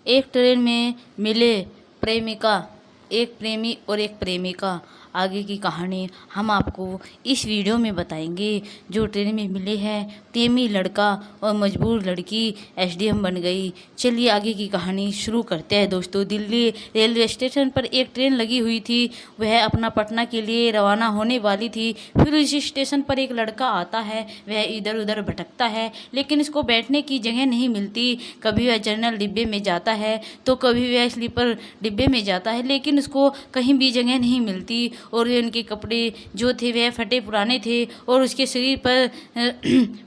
एक ट्रेन में मिले प्रेमिका, एक प्रेमी और एक प्रेमिका। आगे की कहानी हम आपको इस वीडियो में बताएंगे। जो ट्रेन में मिले हैं प्रेमी लड़का और मजबूर लड़की एसडीएम बन गई। चलिए आगे की कहानी शुरू करते हैं दोस्तों। दिल्ली रेलवे स्टेशन पर एक ट्रेन लगी हुई थी। वह अपना पटना के लिए रवाना होने वाली थी। फिर उस स्टेशन पर एक लड़का आता है। वह इधर उधर भटकता है, लेकिन इसको बैठने की जगह नहीं मिलती। कभी वह जनरल डिब्बे में जाता है तो कभी वह स्लीपर डिब्बे में जाता है, लेकिन उसको कहीं भी जगह नहीं मिलती। और उनके कपड़े जो थे वह फटे पुराने थे और उसके शरीर पर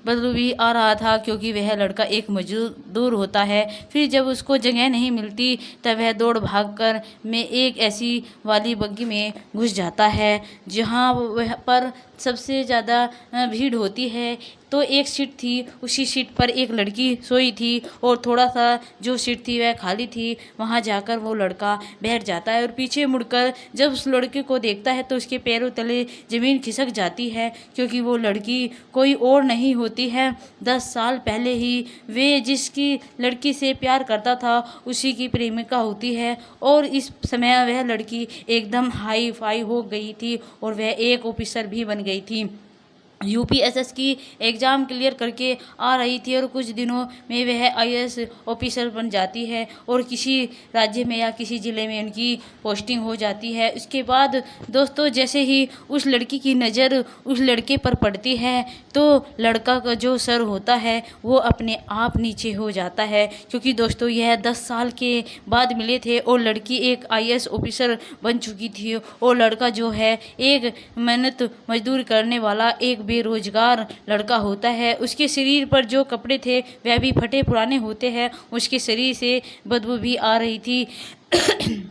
बदबू भी आ रहा था, क्योंकि वह लड़का एक मजदूर होता है। फिर जब उसको जगह नहीं मिलती तब वह दौड़ भाग कर में एक ऐसी वाली बग्गी में घुस जाता है जहाँ वह पर सबसे ज़्यादा भीड़ होती है। तो एक सीट थी, उसी सीट पर एक लड़की सोई थी और थोड़ा सा जो सीट थी वह खाली थी। वहाँ जाकर वो लड़का बैठ जाता है और पीछे मुड़कर जब उस लड़के को देखता है तो उसके पैरों तले ज़मीन खिसक जाती है, क्योंकि वो लड़की कोई और नहीं होती है। 10 साल पहले ही वे जिसकी लड़की से प्यार करता था उसी की प्रेमिका होती है। और इस समय वह लड़की एकदम हाई फाई हो गई थी और वह एक ऑफिसर भी बन गई थी। यूपीएसएस की एग्ज़ाम क्लियर करके आ रही थी और कुछ दिनों में वह आईएएस ऑफिसर बन जाती है और किसी राज्य में या किसी ज़िले में उनकी पोस्टिंग हो जाती है। उसके बाद दोस्तों जैसे ही उस लड़की की नज़र उस लड़के पर पड़ती है तो लड़का का जो सर होता है वो अपने आप नीचे हो जाता है, क्योंकि दोस्तों यह 10 साल के बाद मिले थे और लड़की एक आईएएस ऑफिसर बन चुकी थी और लड़का जो है एक मेहनत मजदूर करने वाला एक बेरोजगार लड़का होता है। उसके शरीर पर जो कपड़े थे वह भी फटे पुराने होते हैं, उसके शरीर से बदबू भी आ रही थी।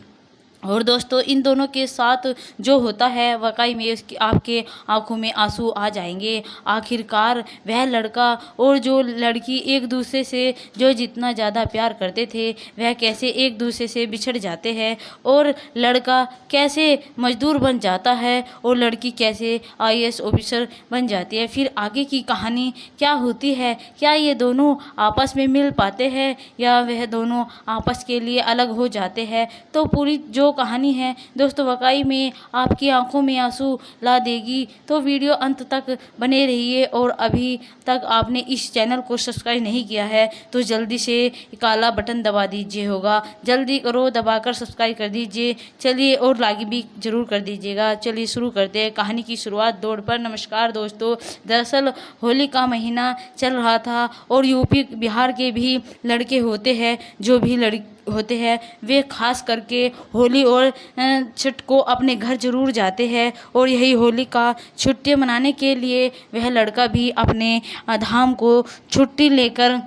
और दोस्तों इन दोनों के साथ जो होता है वाकई में आपके आंखों में आंसू आ जाएंगे। आखिरकार वह लड़का और जो लड़की एक दूसरे से जो जितना ज़्यादा प्यार करते थे वह कैसे एक दूसरे से बिछड़ जाते हैं, और लड़का कैसे मजदूर बन जाता है और लड़की कैसे आईएएस ऑफिसर बन जाती है। फिर आगे की कहानी क्या होती है, क्या ये दोनों आपस में मिल पाते हैं या वह दोनों आपस के लिए अलग हो जाते हैं। तो पूरी जो कहानी है दोस्तों वाकई में आपकी आंखों में आंसू ला देगी। तो वीडियो अंत तक बने रहिए और अभी तक आपने इस चैनल को सब्सक्राइब नहीं किया है तो जल्दी से काला बटन दबा दीजिए होगा, जल्दी करो दबाकर सब्सक्राइब कर दीजिए। चलिए और लाइक भी जरूर कर दीजिएगा। चलिए शुरू करते हैं कहानी की शुरुआत दौड़ पर। नमस्कार दोस्तों, दरअसल होली का महीना चल रहा था और यूपी बिहार के भी लड़के होते हैं जो भी होते हैं वे खास करके होली और छठ को अपने घर जरूर जाते हैं। और यही होली का छुट्टी मनाने के लिए वह लड़का भी अपने धाम को छुट्टी लेकर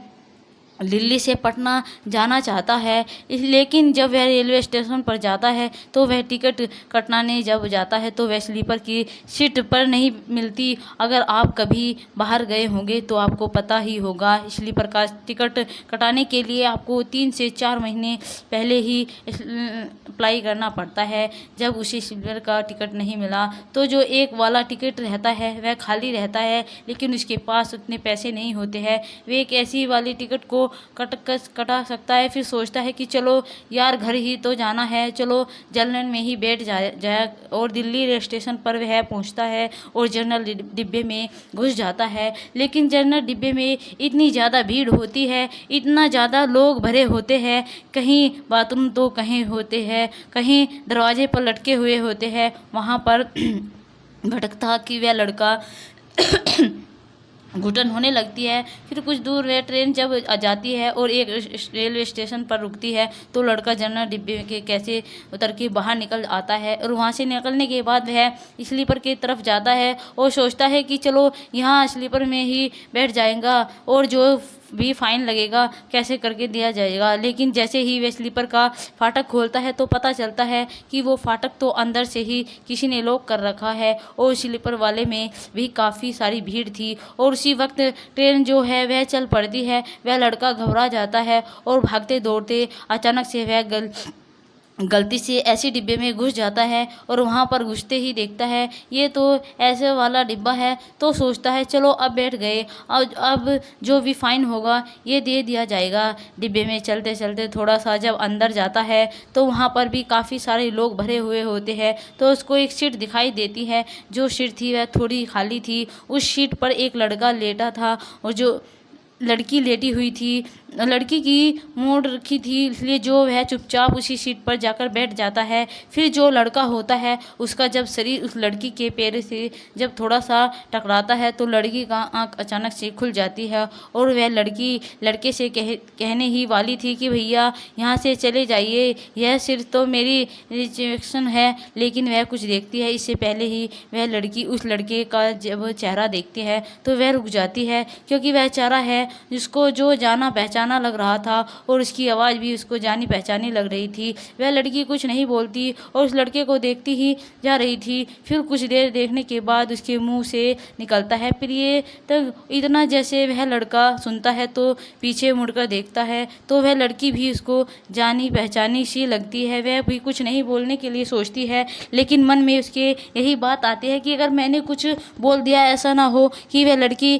दिल्ली से पटना जाना चाहता है। लेकिन जब वह रेलवे स्टेशन पर जाता है तो वह टिकट कटाने जब जाता है तो वह स्लीपर की सीट पर नहीं मिलती। अगर आप कभी बाहर गए होंगे तो आपको पता ही होगा, स्लीपर का टिकट कटाने के लिए आपको 3 से 4 महीने पहले ही अप्लाई करना पड़ता है। जब उसे स्लीपर का टिकट नहीं मिला तो जो एक वाला टिकट रहता है वह खाली रहता है, लेकिन उसके पास उतने पैसे नहीं होते हैं। वे एक ऐसी वाली टिकट को कटा सकता है। फिर सोचता है कि चलो यार घर ही तो जाना है, चलो जनरल में ही बैठ जाए और दिल्ली स्टेशन पर वह पहुंचता है और जनरल डिब्बे में घुस जाता है। लेकिन जनरल डिब्बे में इतनी ज़्यादा भीड़ होती है, इतना ज़्यादा लोग भरे होते हैं, कहीं बाथरूम तो कहीं होते हैं, कहीं दरवाजे पर लटके हुए होते हैं। वहाँ पर भटकता कि वह लड़का घुटन होने लगती है। फिर कुछ दूर वह ट्रेन जब जाती है और एक रेलवे स्टेशन पर रुकती है तो लड़का जनरल डिब्बे के कैसे उतर के बाहर निकल आता है और वहाँ से निकलने के बाद वह स्लीपर की तरफ जाता है और सोचता है कि चलो यहाँ स्लीपर में ही बैठ जाएगा और जो भी फाइन लगेगा कैसे करके दिया जाएगा। लेकिन जैसे ही वह स्लीपर का फाटक खोलता है तो पता चलता है कि वो फाटक तो अंदर से ही किसी ने लॉक कर रखा है और स्लीपर वाले में भी काफ़ी सारी भीड़ थी। और उसी वक्त ट्रेन जो है वह चल पड़ती है। वह लड़का घबरा जाता है और भागते दौड़ते अचानक से वह गलती से ऐसे डिब्बे में घुस जाता है और वहाँ पर घुसते ही देखता है ये तो ऐसे वाला डिब्बा है, तो सोचता है चलो अब बैठ गए, अब जो भी फाइन होगा ये दे दिया जाएगा। डिब्बे में चलते चलते थोड़ा सा जब अंदर जाता है तो वहाँ पर भी काफ़ी सारे लोग भरे हुए होते हैं, तो उसको एक सीट दिखाई देती है। जो सीट थी वह थोड़ी खाली थी। उस सीट पर एक लड़का लेटा था और जो लड़की लेटी हुई थी, लड़की की मोड़ रखी थी, इसलिए जो वह चुपचाप उसी सीट पर जाकर बैठ जाता है। फिर जो लड़का होता है उसका जब शरीर उस लड़की के पैर से जब थोड़ा सा टकराता है तो लड़की का आंख अचानक से खुल जाती है और वह लड़की लड़के से कहने ही वाली थी कि भैया यहाँ से चले जाइए, यह सिर्फ तो मेरी रिजेक्शन है, लेकिन वह कुछ देखती है इससे पहले ही वह लड़की उस लड़के का जब चेहरा देखती है तो वह रुक जाती है, क्योंकि वह चेहरा है जिसको जो जाना पहचाना लग रहा था और उसकी आवाज़ भी उसको जानी पहचानी लग रही थी। वह लड़की कुछ नहीं बोलती और उस लड़के को देखती ही जा रही थी। फिर कुछ देर देखने के बाद उसके मुंह से निकलता है प्रिय, तब इतना जैसे वह लड़का सुनता है तो पीछे मुड़कर देखता है तो वह लड़की भी उसको जानी पहचानी सी लगती है। वह भी कुछ नहीं बोलने के लिए सोचती है, लेकिन मन में उसके यही बात आती है कि अगर मैंने कुछ बोल दिया ऐसा ना हो कि वह लड़की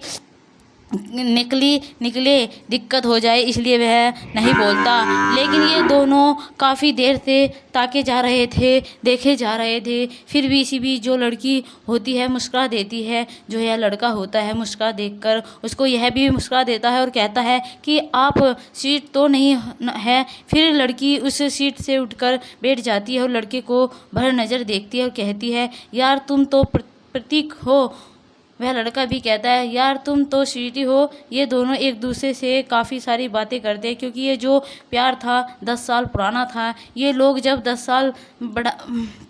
निकले दिक्कत हो जाए, इसलिए वह नहीं बोलता। लेकिन ये दोनों काफ़ी देर से ताके जा रहे थे, देखे जा रहे थे। फिर भी इसी बीच जो लड़की होती है मुस्कुरा देती है, जो यह लड़का होता है मुस्कुरा देखकर उसको यह भी मुस्कुरा देता है और कहता है कि आप सीट तो नहीं है। फिर लड़की उस सीट से उठकर बैठ जाती है और लड़के को भर नज़र देखती है और कहती है यार तुम तो प्रतीक हो। वह लड़का भी कहता है यार तुम तो स्वीटी हो। ये दोनों एक दूसरे से काफ़ी सारी बातें करते हैं, क्योंकि ये जो प्यार था 10 साल पुराना था। ये लोग जब 10 साल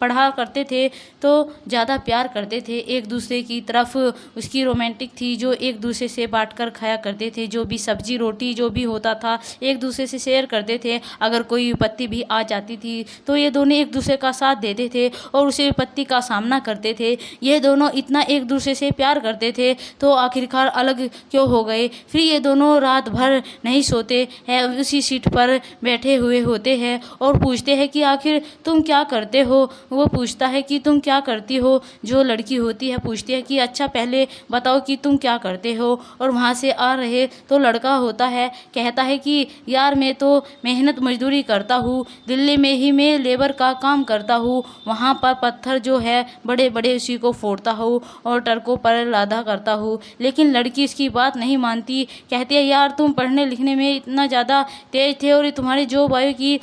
पढ़ा करते थे तो ज़्यादा प्यार करते थे एक दूसरे की तरफ। उसकी रोमांटिक थी, जो एक दूसरे से बांट कर खाया करते थे, जो भी सब्जी रोटी जो भी होता था एक दूसरे से शेयर करते थे। अगर कोई विपत्ति भी आ जाती थी तो ये दोनों एक दूसरे का साथ देते थे और उस विपत्ति का सामना करते थे। ये दोनों इतना एक दूसरे से प्यार करते थे तो आखिरकार अलग क्यों हो गए। फिर ये दोनों रात भर नहीं सोते हैं, उसी सीट पर बैठे हुए होते हैं और पूछते हैं कि आखिर तुम क्या करते हो। वो पूछता है कि तुम क्या करती हो। जो लड़की होती है पूछती है कि अच्छा पहले बताओ कि तुम क्या करते हो। और वहाँ से आ रहे तो लड़का होता है कहता है कि यार मैं तो मेहनत मजदूरी करता हूँ, दिल्ली में ही मैं लेबर का काम करता हूँ। वहाँ पर पत्थर जो है बड़े बड़े उसी को फोड़ता हूँ और ट्रकों पर लादा करता हूँ। लेकिन लड़की इसकी बात नहीं मानती, कहती है यार तुम पढ़ने लिखने में इतना ज़्यादा तेज थे और तुम्हारे जो बायो की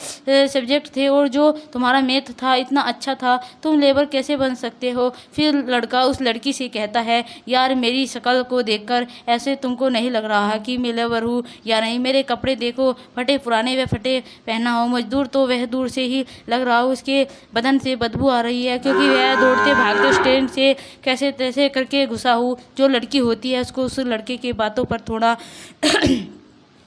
सब्जेक्ट थे और जो तुम्हारा मैथ था इतना अच्छा था, तुम लेबर कैसे बन सकते हो। फिर लड़का उस लड़की से कहता है यार मेरी शक्ल को देखकर ऐसे तुमको नहीं लग रहा कि मैं लेबर हूँ या नहीं। मेरे कपड़े देखो फटे पुराने व फटे पहना हो, मजदूर तो वह दूर से ही लग रहा हो, उसके बदन से बदबू आ रही है क्योंकि वह दौड़ते भागते स्टैंड से कैसे तैसे करके घुसा हूँ। जो लड़की होती है उसको उस लड़के की बातों पर थोड़ा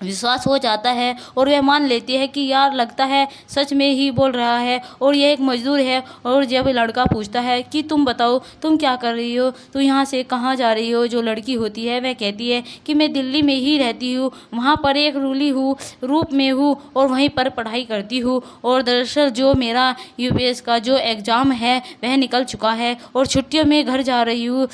विश्वास हो जाता है और वह मान लेती है कि यार लगता है सच में ही बोल रहा है और यह एक मजदूर है। और जब लड़का पूछता है कि तुम बताओ तुम क्या कर रही हो, तो यहाँ से कहाँ जा रही हो। जो लड़की होती है वह कहती है कि मैं दिल्ली में ही रहती हूँ, वहाँ पर एक रूली हूँ रूप में हूँ और वहीं पर पढ़ाई करती हूँ। और दरअसल जो मेरा यूपीएस का जो एग्ज़ाम है वह निकल चुका है और छुट्टियों में घर जा रही हूँ।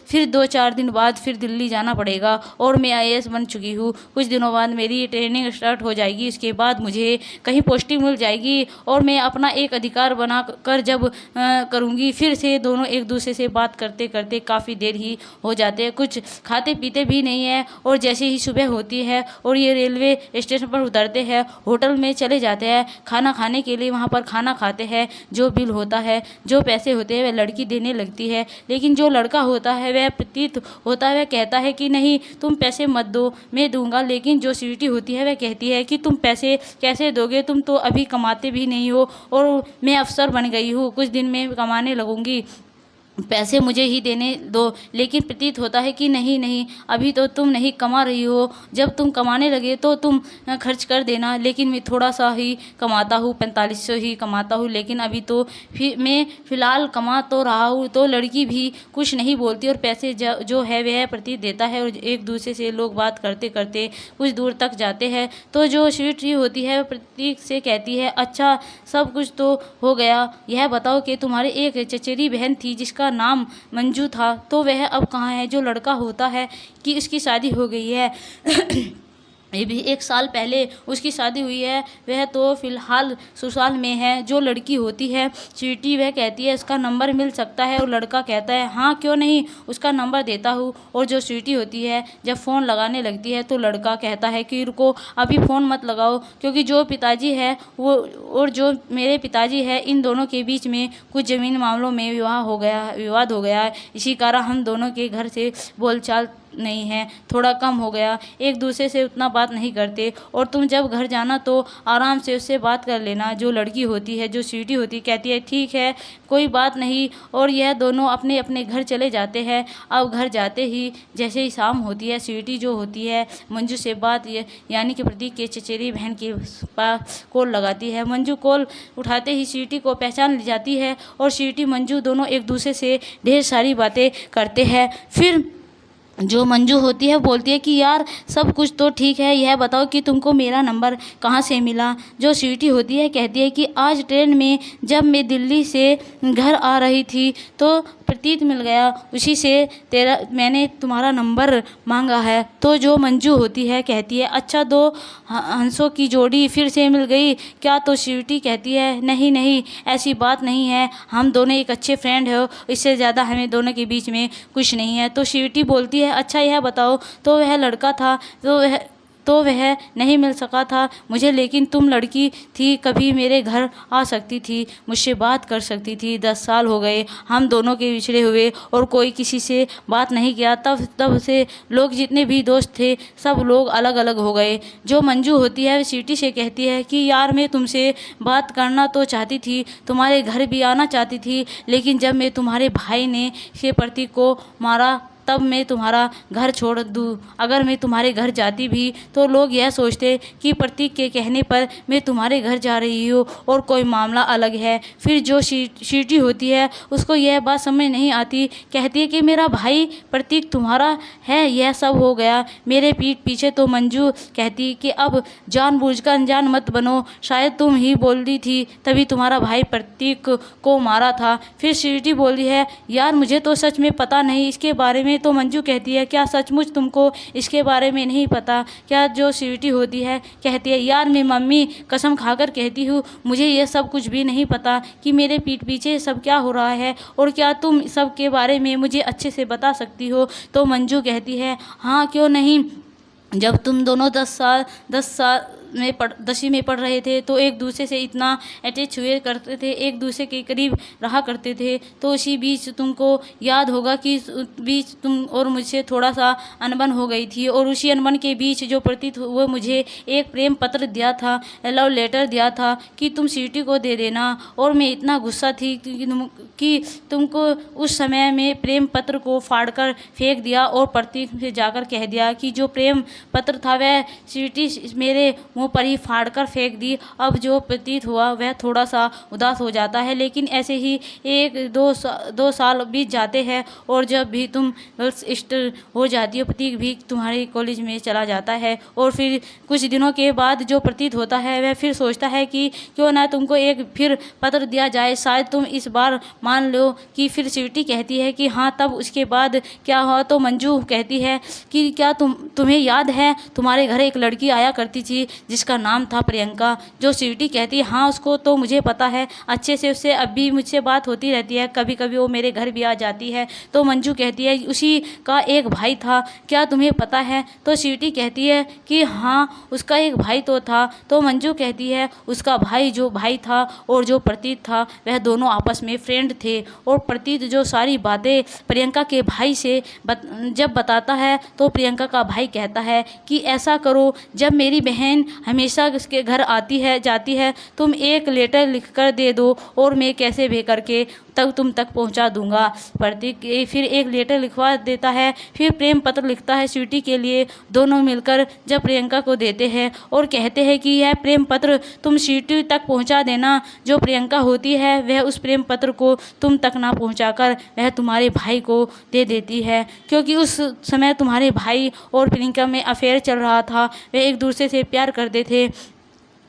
फिर 2-4 दिन बाद फिर दिल्ली जाना पड़ेगा और मैं आईएएस बन चुकी हूँ। कुछ दिनों बाद मेरी ट्रेनिंग स्टार्ट हो जाएगी, इसके बाद मुझे कहीं पोस्टिंग मिल जाएगी और मैं अपना एक अधिकार बना कर जब करूँगी। फिर से दोनों एक दूसरे से बात करते करते काफ़ी देर ही हो जाते हैं, कुछ खाते पीते भी नहीं है। और जैसे ही सुबह होती है और ये रेलवे स्टेशन पर उतरते हैं, होटल में चले जाते हैं खाना खाने के लिए। वहाँ पर खाना खाते हैं, जो बिल होता है जो पैसे होते हैं वह लड़की देने लगती है। लेकिन जो लड़का होता है वह प्रतीत होता है, वह कहता है कि नहीं तुम पैसे मत दो मैं दूंगा। लेकिन जो स्वीटी होती है वह कहती है कि तुम पैसे कैसे दोगे, तुम तो अभी कमाते भी नहीं हो और मैं अफसर बन गई हूँ, कुछ दिन में कमाने लगूंगी। पैसे मुझे ही देने दो। लेकिन प्रतीत होता है कि नहीं नहीं, अभी तो तुम नहीं कमा रही हो, जब तुम कमाने लगे तो तुम खर्च कर देना। लेकिन मैं थोड़ा सा ही कमाता हूँ, 4500 ही कमाता हूँ, लेकिन अभी तो फिर मैं फ़िलहाल कमा तो रहा हूँ। तो लड़की भी कुछ नहीं बोलती और पैसे जो है वह प्रतीत देता है, और एक दूसरे से लोग बात करते करते कुछ दूर तक जाते हैं। तो जो स्वीटी होती है प्रतीक से कहती है, अच्छा सब कुछ तो हो गया, यह बताओ कि तुम्हारी एक चचेरी बहन थी जिसका नाम मंजू था, तो वह अब कहाँ है? जो लड़का होता है कि उसकी शादी हो गई है ये भी 1 साल पहले उसकी शादी हुई है, वह तो फ़िलहाल ससुराल में है। जो लड़की होती है स्वीटी, वह कहती है उसका नंबर मिल सकता है, और लड़का कहता है हाँ क्यों नहीं, उसका नंबर देता हूँ। और जो स्वीटी होती है जब फ़ोन लगाने लगती है तो लड़का कहता है कि रुको, अभी फ़ोन मत लगाओ, क्योंकि जो पिताजी है वो और जो मेरे पिताजी है, इन दोनों के बीच में कुछ ज़मीन मामलों में विवाद हो गया है। इसी कारण हम दोनों के घर से बोलचाल नहीं है, थोड़ा कम हो गया, एक दूसरे से उतना बात नहीं करते, और तुम जब घर जाना तो आराम से उससे बात कर लेना। जो लड़की होती है, जो स्वीटी होती है, कहती है ठीक है कोई बात नहीं, और यह दोनों अपने अपने घर चले जाते हैं। अब घर जाते ही जैसे ही शाम होती है, स्वीटी जो होती है मंजू से बात यानी कि प्रतीक के चचेरी बहन के पास कॉल लगाती है। मंजू कॉल उठाते ही स्वीटी को पहचान ली जाती है, और स्वीटी मंजू दोनों एक दूसरे से ढेर सारी बातें करते हैं। फिर जो मंजू होती है बोलती है कि यार सब कुछ तो ठीक है, यह बताओ कि तुमको मेरा नंबर कहाँ से मिला। जो स्वीटी होती है कहती है कि आज ट्रेन में जब मैं दिल्ली से घर आ रही थी तो प्रतीत मिल गया, उसी से मैंने तुम्हारा नंबर मांगा है। तो जो मंजू होती है कहती है अच्छा, 2 हंसों की जोड़ी फिर से मिल गई क्या? तो स्वीटी कहती है नहीं नहीं, ऐसी बात नहीं है, हम दोनों एक अच्छे फ्रेंड हो, इससे ज़्यादा हमें दोनों के बीच में कुछ नहीं है। तो स्वीटी बोलती है अच्छा यह बताओ, तो वह लड़का था तो वह नहीं मिल सका था मुझे, लेकिन तुम लड़की थी, कभी मेरे घर आ सकती थी, मुझसे बात कर सकती थी। 10 साल हो गए हम दोनों के बिछड़े हुए, और कोई किसी से बात नहीं किया। तब से लोग जितने भी दोस्त थे सब लोग अलग अलग हो गए। जो मंजू होती है स्वीटी से कहती है कि यार मैं तुमसे बात करना तो चाहती थी, तुम्हारे घर भी आना चाहती थी, लेकिन जब मैं तुम्हारे भाई ने से प्रतीक को मारा तब मैं तुम्हारा घर छोड़ दूँ। अगर मैं तुम्हारे घर जाती भी तो लोग यह सोचते कि प्रतीक के कहने पर मैं तुम्हारे घर जा रही हूँ, और कोई मामला अलग है। फिर जो स्वीटी होती है उसको यह बात समझ नहीं आती, कहती है कि मेरा भाई प्रतीक तुम्हारा है, यह सब हो गया मेरे पीठ पीछे। तो मंजू कहती कि अब जानबूझकर अनजान मत बनो, शायद तुम ही बोल दी थी तभी तुम्हारा भाई प्रतीक को मारा था। फिर स्वीटी बोली है यार मुझे तो सच में पता नहीं इसके बारे में। तो मंजू कहती है क्या सचमुच तुमको इसके बारे में नहीं पता क्या? जो स्वीटी होती है कहती है यार मैं मम्मी कसम खाकर कहती हूँ मुझे ये सब कुछ भी नहीं पता कि मेरे पीठ पीछे सब क्या हो रहा है, और क्या तुम सब के बारे में मुझे अच्छे से बता सकती हो? तो मंजू कहती है हाँ क्यों नहीं, जब तुम दोनों 10 साल में 10वीं में पढ़ रहे थे तो एक दूसरे से इतना अटैच हुए करते थे, एक दूसरे के करीब रहा करते थे। तो उसी बीच तुमको याद होगा कि बीच तुम और मुझसे थोड़ा सा अनबन हो गई थी, और उसी अनबन के बीच जो प्रतीत वो मुझे एक प्रेम पत्र दिया था, लव लेटर दिया था कि तुम स्वीटी को दे देना। और मैं इतना गुस्सा थी कि तुमको उस समय में प्रेम पत्र को फाड़कर फेंक दिया, और प्रतीक से जाकर कह दिया कि जो प्रेम पत्र था वह स्वीटी मेरे मुंह पर ही फाड़कर फेंक दी। अब जो प्रतीत हुआ वह थोड़ा सा उदास हो जाता है, लेकिन ऐसे ही 1-2 साल बीत जाते हैं, और जब भी तुम गर्ल्स स्टर हो जाती हो प्रतीक भी तुम्हारे कॉलेज में चला जाता है। और फिर कुछ दिनों के बाद जो प्रतीत होता है वह फिर सोचता है कि क्यों ना तुमको एक फिर पत्र दिया जाए, शायद तुम इस बार मान लो। कि फिर स्वीटी कहती है कि हाँ, तब उसके बाद क्या हुआ? तो मंजू कहती है कि क्या तुम्हें याद है तुम्हारे घर एक लड़की आया करती थी जिसका नाम था प्रियंका? जो स्वीटी कहती है हाँ उसको तो मुझे पता है अच्छे से, उससे अब भी मुझसे बात होती रहती है, कभी कभी वो मेरे घर भी आ जाती है। तो मंजू कहती है उसी का एक भाई था, क्या तुम्हें पता है? तो स्वीटी कहती है कि हाँ उसका एक भाई तो था। तो मंजू कहती है उसका भाई जो भाई था और जो प्रतीत था वह दोनों आपस में फ्रेंड थे, और प्रतीत जो सारी बातें प्रियंका के भाई से जब बताता है तो प्रियंका का भाई कहता है कि ऐसा करो, जब मेरी बहन हमेशा उसके घर आती है जाती है, तुम एक लेटर लिख कर दे दो और मैं कैसे भी करके तब तुम तक पहुंचा दूंगा। प्रतीक फिर एक लेटर लिखवा देता है, फिर प्रेम पत्र लिखता है स्वीटी के लिए। दोनों मिलकर जब प्रियंका को देते हैं और कहते हैं कि यह प्रेम पत्र तुम स्वीटी तक पहुंचा देना। जो प्रियंका होती है वह उस प्रेम पत्र को तुम तक ना पहुंचाकर वह तुम्हारे भाई को दे देती है, क्योंकि उस समय तुम्हारे भाई और प्रियंका में अफेयर चल रहा था, वे एक दूसरे से प्यार करते थे।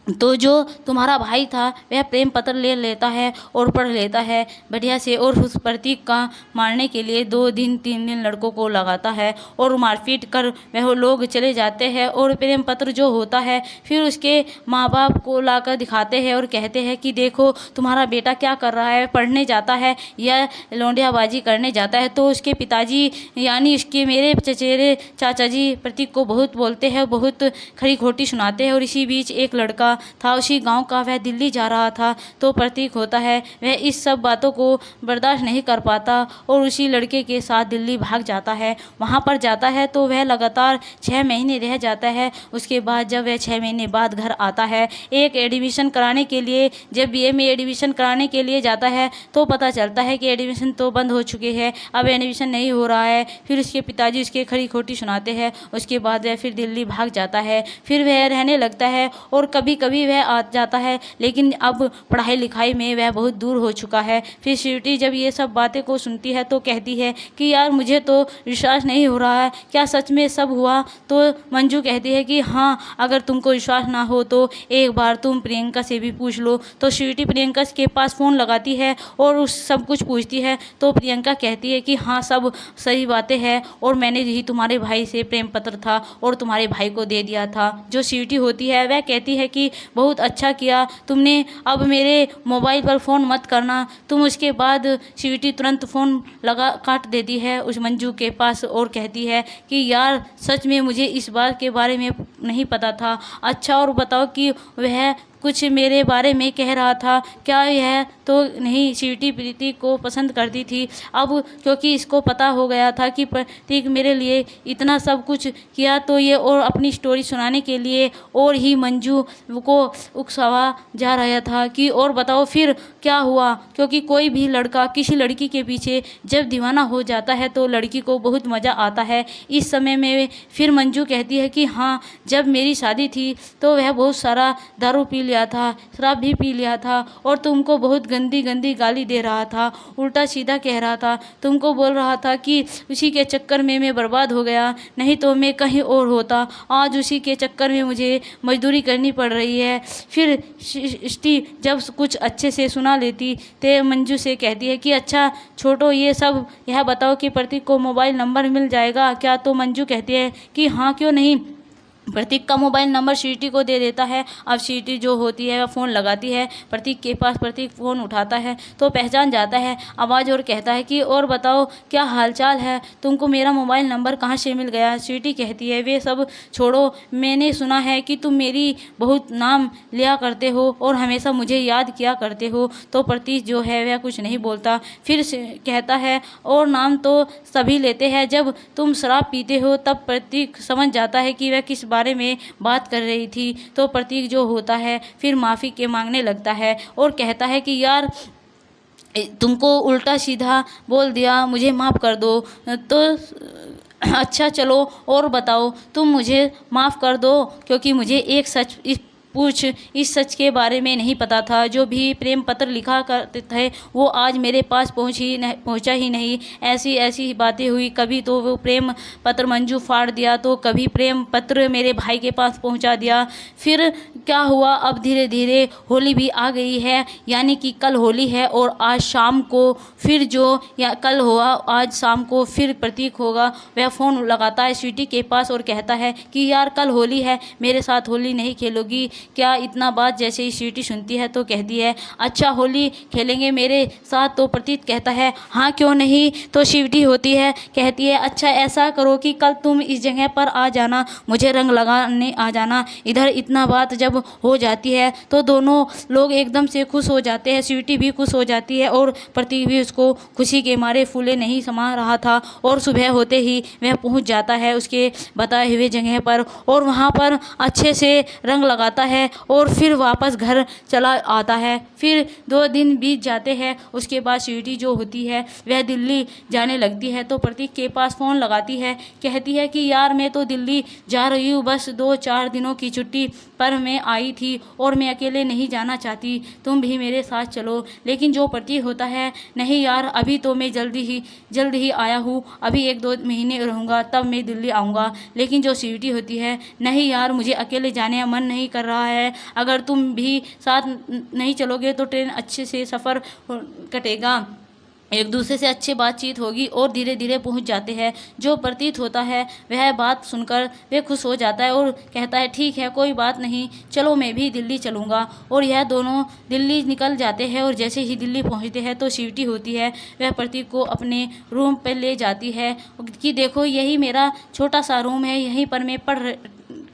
तो जो तुम्हारा भाई था वह प्रेम पत्र ले लेता है और पढ़ लेता है बढ़िया से, और उस प्रतीक का मारने के लिए 2 दिन 3 दिन लड़कों को लगाता है और मारपीट कर वह लोग चले जाते हैं। और प्रेम पत्र जो होता है फिर उसके माँ बाप को लाकर दिखाते हैं और कहते हैं कि देखो तुम्हारा बेटा क्या कर रहा है, पढ़ने जाता है या लौंडियाबाजी करने जाता है। तो उसके पिताजी यानी उसके मेरे चचेरे चाचा जी प्रतीक को बहुत बोलते हैं, बहुत खरी खोटी सुनाते हैं। और इसी बीच एक लड़का था उसी गांव का, वह दिल्ली जा रहा था। तो प्रतीक होता है वह इस सब बातों को बर्दाश्त नहीं कर पाता और उसी लड़के के साथ दिल्ली भाग जाता है। वहां पर जाता है तो वह लगातार 6 महीने रह जाता है। उसके बाद जब वह 6 महीने बाद घर आता है एक एडमिशन कराने के लिए, जब बीए में एडमिशन कराने के लिए जाता है तो पता चलता है कि एडमिशन तो बंद हो चुके हैं, अब एडमिशन नहीं हो रहा है। फिर उसके पिताजी उसके खरी खोटी सुनाते हैं। उसके बाद वह फिर दिल्ली भाग जाता है, फिर वह रहने लगता है और कभी कभी वह आ जाता है, लेकिन अब पढ़ाई लिखाई में वह बहुत दूर हो चुका है। फिर स्वीटी जब ये सब बातें को सुनती है तो कहती है कि यार मुझे तो विश्वास नहीं हो रहा है, क्या सच में सब हुआ? तो मंजू कहती है कि हाँ, अगर तुमको विश्वास ना हो तो एक बार तुम प्रियंका से भी पूछ लो। तो स्वीटी प्रियंका के पास फ़ोन लगाती है और उस सब कुछ पूछती है। तो प्रियंका कहती है कि हाँ सब सही बातें हैं और मैंने ही तुम्हारे भाई से प्रेम पत्र था और तुम्हारे भाई को दे दिया था। जो स्वीटी होती है वह कहती है कि बहुत अच्छा किया तुमने, अब मेरे मोबाइल पर फ़ोन मत करना तुम। उसके बाद स्वीटी तुरंत फ़ोन लगा काट देती है उस मंजू के पास और कहती है कि यार सच में मुझे इस बात के बारे में नहीं पता था। अच्छा और बताओ कि वह कुछ मेरे बारे में कह रहा था, क्या यह तो नहीं स्वीटी प्रीति को पसंद करती थी? अब क्योंकि इसको पता हो गया था कि प्रतीक मेरे लिए इतना सब कुछ किया तो ये और अपनी स्टोरी सुनाने के लिए और ही मंजू को उकसावा जा रहा था कि और बताओ फिर क्या हुआ। क्योंकि कोई भी लड़का किसी लड़की के पीछे जब दीवाना हो जाता है तो लड़की को बहुत मज़ा आता है। इस समय में फिर मंजू कहती है कि हाँ, जब मेरी शादी थी तो वह बहुत सारा दारू पी लिया था, शराब भी पी लिया था और तुमको बहुत गंदी गंदी गाली दे रहा था, उल्टा सीधा कह रहा था, तुमको बोल रहा था कि उसी के चक्कर में मैं बर्बाद हो गया, नहीं तो मैं कहीं और होता। आज उसी के चक्कर में मुझे मजदूरी करनी पड़ रही है। फिर सृष्टि जब कुछ अच्छे से सुना लेती तो मंजू से कहती है कि अच्छा छोटो ये सब, यह बताओ कि प्रतीक को मोबाइल नंबर मिल जाएगा क्या? तो मंजू कहती है कि हाँ क्यों नहीं। प्रतीक का मोबाइल नंबर स्वीटी को दे देता है। अब स्वीटी जो होती है वह फ़ोन लगाती है प्रतीक के पास। प्रतीक फ़ोन उठाता है तो पहचान जाता है आवाज़ और कहता है कि और बताओ क्या हालचाल है, तुमको मेरा मोबाइल नंबर कहाँ से मिल गया? स्वीटी कहती है वे सब छोड़ो, मैंने सुना है कि तुम मेरी बहुत नाम लिया करते हो और हमेशा मुझे याद किया करते हो। तो प्रतीक जो है वह कुछ नहीं बोलता। फिर कहता है और नाम तो सभी लेते हैं, जब तुम शराब पीते हो तब प्रतीक समझ जाता है कि वह किस बारे में बात कर रही थी। तो प्रतीक जो होता है फिर माफ़ी के मांगने लगता है और कहता है कि यार तुमको उल्टा सीधा बोल दिया, मुझे माफ़ कर दो। तो अच्छा चलो और बताओ, तुम मुझे माफ़ कर दो क्योंकि मुझे एक सच इस सच के बारे में नहीं पता था। जो भी प्रेम पत्र लिखा करते थे वो आज मेरे पास पहुंचा ही नहीं। ऐसी ऐसी बातें हुई, कभी तो वो प्रेम पत्र मंजू फाड़ दिया तो कभी प्रेम पत्र मेरे भाई के पास पहुंचा दिया। फिर क्या हुआ, अब धीरे धीरे होली भी आ गई है, यानी कि कल होली है और आज शाम को फिर जो या कल हुआ आज शाम को फिर प्रतीक होगा। वह फ़ोन लगाता है स्वीटी के पास और कहता है कि यार कल होली है, मेरे साथ होली नहीं खेलोगी क्या? इतना बात जैसे ही स्वीटी सुनती है तो कहती है अच्छा होली खेलेंगे मेरे साथ? तो प्रतीक कहता है हाँ क्यों नहीं। तो स्वीटी होती है कहती है अच्छा ऐसा करो कि कल तुम इस जगह पर आ जाना, मुझे रंग लगाने आ जाना। इधर इतना बात जब जब हो जाती है तो दोनों लोग एकदम से खुश हो जाते हैं। स्वीटी भी खुश हो जाती है और प्रतीक भी उसको खुशी के मारे फूले नहीं समा रहा था और सुबह होते ही वह पहुंच जाता है उसके बताए हुए जगह पर और वहां पर अच्छे से रंग लगाता है और फिर वापस घर चला आता है। फिर 2 दिन बीत जाते हैं। उसके बाद स्वीटी जो होती है वह दिल्ली जाने लगती है तो प्रतीक के पास फ़ोन लगाती है, कहती है कि यार मैं तो दिल्ली जा रही हूँ, बस 2-4 दिनों की छुट्टी पर मैं आई थी और मैं अकेले नहीं जाना चाहती, तुम भी मेरे साथ चलो। लेकिन जो प्रतीक होता है, नहीं यार अभी तो मैं जल्द ही आया हूँ, अभी 1-2 महीने रहूँगा तब मैं दिल्ली आऊँगा। लेकिन जो स्वीटी होती है, नहीं यार मुझे अकेले जाने का मन नहीं कर रहा है, अगर तुम भी साथ नहीं चलोगे तो ट्रेन अच्छे से सफ़र कटेगा, एक दूसरे से अच्छी बातचीत होगी और धीरे धीरे पहुंच जाते हैं। जो प्रतीत होता है वह बात सुनकर वे खुश हो जाता है और कहता है ठीक है कोई बात नहीं, चलो मैं भी दिल्ली चलूँगा। और यह दोनों दिल्ली निकल जाते हैं और जैसे ही दिल्ली पहुंचते हैं तो स्वीटी होती है वह प्रतीक को अपने रूम पर ले जाती है कि देखो यही मेरा छोटा सा रूम है, यहीं पर मैं पढ़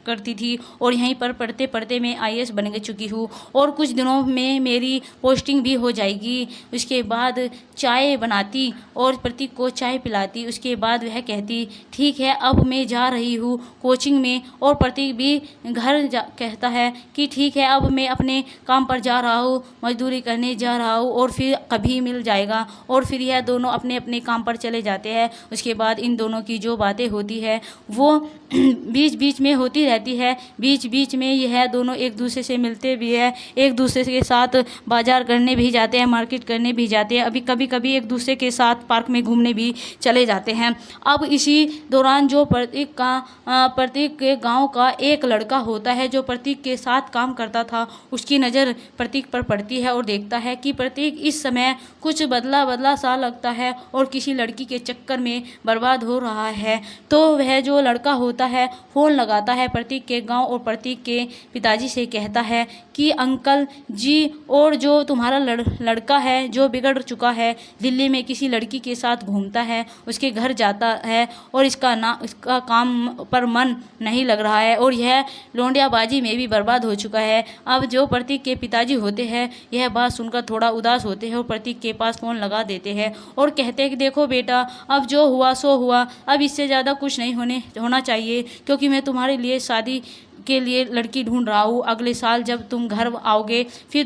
करती थी और यहीं पर पढ़ते पढ़ते मैं IAS बन चुकी हूँ और कुछ दिनों में मेरी पोस्टिंग भी हो जाएगी। उसके बाद चाय बनाती और प्रतीक को चाय पिलाती। उसके बाद वह कहती ठीक है अब मैं जा रही हूँ कोचिंग में और प्रतीक भी घर कहता है कि ठीक है अब मैं अपने काम पर जा रहा हूँ, मजदूरी करने जा रहा हूँ और फिर कभी मिल जाएगा। और फिर यह दोनों अपने अपने काम पर चले जाते हैं। उसके बाद इन दोनों की जो बातें होती है वो बीच बीच में होती रहती है। बीच बीच में यह दोनों एक दूसरे से मिलते भी है, एक दूसरे के साथ बाजार करने भी जाते हैं, मार्केट करने भी जाते हैं, अभी कभी कभी एक दूसरे के साथ पार्क में घूमने भी चले जाते हैं। अब इसी दौरान जो प्रतीक के गांव का एक लड़का होता है जो प्रतीक के साथ काम करता था, उसकी नज़र प्रतीक पर पड़ती है और देखता है कि प्रतीक इस समय कुछ बदला बदला सा लगता है और किसी लड़की के चक्कर में बर्बाद हो रहा है। तो वह जो लड़का होता है फ़ोन लगाता है प्रतीक के गांव और प्रतीक के पिताजी से कहता है कि अंकल जी और जो तुम्हारा लड़का है जो बिगड़ चुका है, दिल्ली में किसी लड़की के साथ घूमता है, उसके घर जाता है और इसका काम पर मन नहीं लग रहा है और यह लौंडियाबाजी में भी बर्बाद हो चुका है। अब जो प्रतीक के पिताजी होते हैं यह बात सुनकर थोड़ा उदास होते हैं और प्रतीक के पास फ़ोन लगा देते हैं और कहते हैं कि देखो बेटा अब जो हुआ सो हुआ, अब इससे ज़्यादा कुछ नहीं होना चाहिए क्योंकि मैं तुम्हारे लिए शादी के लिए लड़की ढूंढ रहा हूँ। अगले साल जब तुम घर आओगे फिर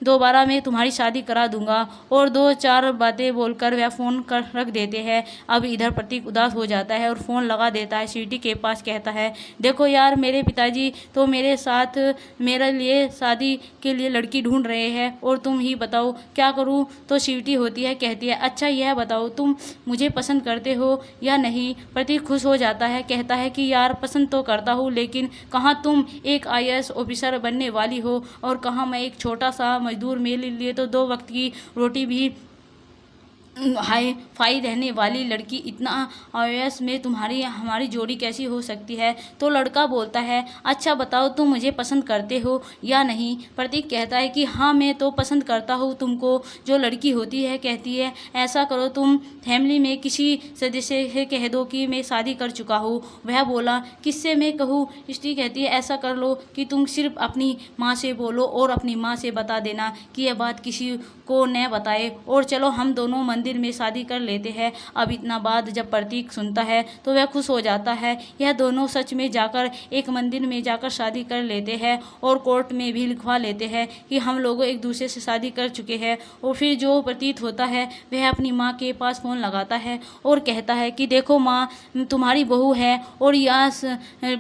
दोबारा मैं तुम्हारी शादी करा दूंगा। और 2-4 बातें बोलकर वह फ़ोन कर रख देते हैं। अब इधर प्रतीक उदास हो जाता है और फ़ोन लगा देता है स्वीटी के पास, कहता है देखो यार मेरे पिताजी तो मेरे साथ मेरे लिए शादी के लिए लड़की ढूंढ रहे हैं और तुम ही बताओ क्या करूँ। तो स्वीटी होती है, कहती है अच्छा यह बताओ तुम मुझे पसंद करते हो या नहीं। प्रतीक खुश हो जाता है, कहता है कि यार पसंद तो करता हूँ लेकिन कहाँ तुम एक IAS ऑफिसर बनने वाली हो और कहाँ मैं एक छोटा सा मजदूर, मेरे लिए तो 2 वक्त की रोटी भी हाई फाई रहने वाली लड़की, इतना IAS में हमारी जोड़ी कैसी हो सकती है। तो लड़का बोलता है अच्छा बताओ तुम मुझे पसंद करते हो या नहीं। प्रतीक कहता है कि हाँ मैं तो पसंद करता हूँ तुमको। जो लड़की होती है कहती है ऐसा करो तुम फैमिली में किसी सदस्य से कह दो कि मैं शादी कर चुका हूँ। वह बोला किससे मैं कहूँ। स्त्री कहती है ऐसा कर लो कि तुम सिर्फ अपनी माँ से बोलो और अपनी माँ से बता देना कि यह बात किसी को न बताए और चलो हम दोनों मंदिर में शादी कर लेते हैं। अब इतना बात जब प्रतीक सुनता है तो वह खुश हो जाता है। यह दोनों सच में जाकर एक मंदिर में जाकर शादी कर लेते हैं और कोर्ट में भी लिखवा लेते हैं कि हम लोग एक दूसरे से शादी कर चुके हैं। और फिर जो प्रतीत होता है वह अपनी माँ के पास फ़ोन लगाता है और कहता है कि देखो माँ तुम्हारी बहू है और IAS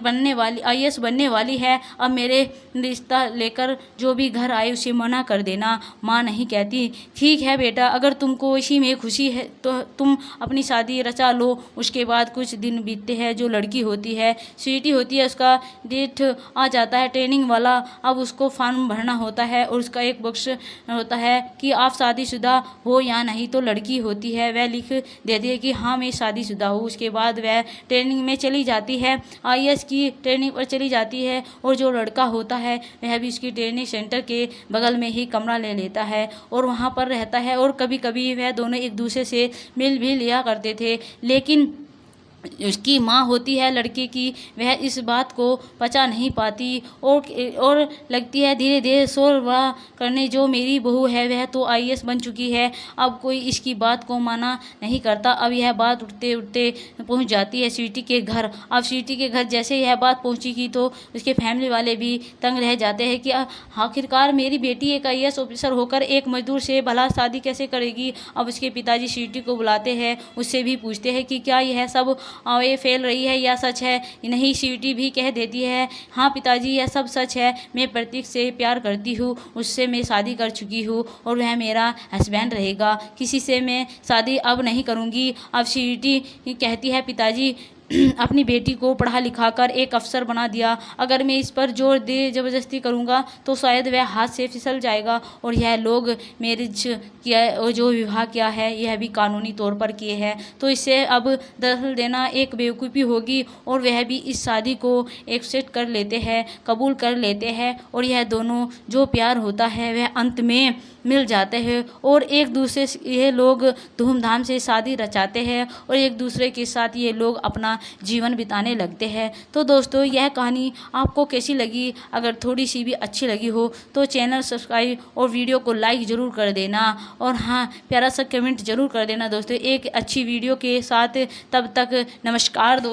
बनने वाली है, अब मेरे रिश्ता लेकर जो भी घर आए उसे मना कर देना। माँ नहीं कहती ठीक है बेटा, अगर तुमको इसी में खुशी है तो तुम अपनी शादी रचा लो। उसके बाद कुछ दिन बीतते हैं। जो लड़की होती है स्वीटी होती है, उसका डेट आ जाता है ट्रेनिंग वाला। अब उसको फॉर्म भरना होता है और उसका एक बॉक्स होता है कि आप शादीशुदा हो या नहीं। तो लड़की होती है वह लिख देती है कि हाँ मैं शादीशुदा हूँ। उसके बाद वह ट्रेनिंग में चली जाती है, IAS की ट्रेनिंग पर चली जाती है और जो लड़का होता है वह भी उसकी ट्रेनिंग सेंटर के बगल में ही कमरा ले लेता है और वहाँ पर रहता है। और कभी कभी वह दोनों एक दूसरे से मिल भी लिया करते थे। लेकिन उसकी माँ होती है लड़के की, वह इस बात को पचा नहीं पाती और लगती है धीरे धीरे शोर बड़ा करने, जो मेरी बहू है वह तो आईएएस बन चुकी है, अब कोई इसकी बात को माना नहीं करता। अब यह बात उठते उठते पहुंच जाती है स्वीटी के घर। अब स्वीटी के घर जैसे यह बात पहुंचेगी तो उसके फैमिली वाले भी तंग रह जाते हैं कि आखिरकार मेरी बेटी एक आईएएस ऑफिसर होकर एक मजदूर से भला शादी कैसे करेगी। अब उसके पिताजी स्वीटी को बुलाते हैं, उससे भी पूछते हैं कि क्या यह सब ये फैल रही है या सच है। नहीं, स्वीटी भी कह देती है, हाँ पिताजी यह सब सच है, मैं प्रतीक से प्यार करती हूँ, उससे मैं शादी कर चुकी हूँ और वह मेरा हस्बैंड रहेगा, किसी से मैं शादी अब नहीं करूँगी। अब स्वीटी कहती है, पिताजी अपनी बेटी को पढ़ा लिखा कर एक अफसर बना दिया, अगर मैं इस पर जोर दे ज़बरदस्ती करूँगा तो शायद वह हाथ से फिसल जाएगा और यह लोग मैरिज किया और जो विवाह किया है यह भी कानूनी तौर पर किए हैं, तो इसे अब दखल देना एक बेवकूफ़ी होगी। और वह भी इस शादी को एक्सेप्ट कर लेते हैं, कबूल कर लेते हैं और यह दोनों जो प्यार होता है वह अंत में मिल जाते हैं और एक दूसरे से ये लोग धूमधाम से शादी रचाते हैं और एक दूसरे के साथ ये लोग अपना जीवन बिताने लगते हैं। तो दोस्तों यह कहानी आपको कैसी लगी? अगर थोड़ी सी भी अच्छी लगी हो तो चैनल सब्सक्राइब और वीडियो को लाइक ज़रूर कर देना और हाँ प्यारा सा कमेंट ज़रूर कर देना दोस्तों एक अच्छी वीडियो के साथ। तब तक नमस्कार दोस्तों।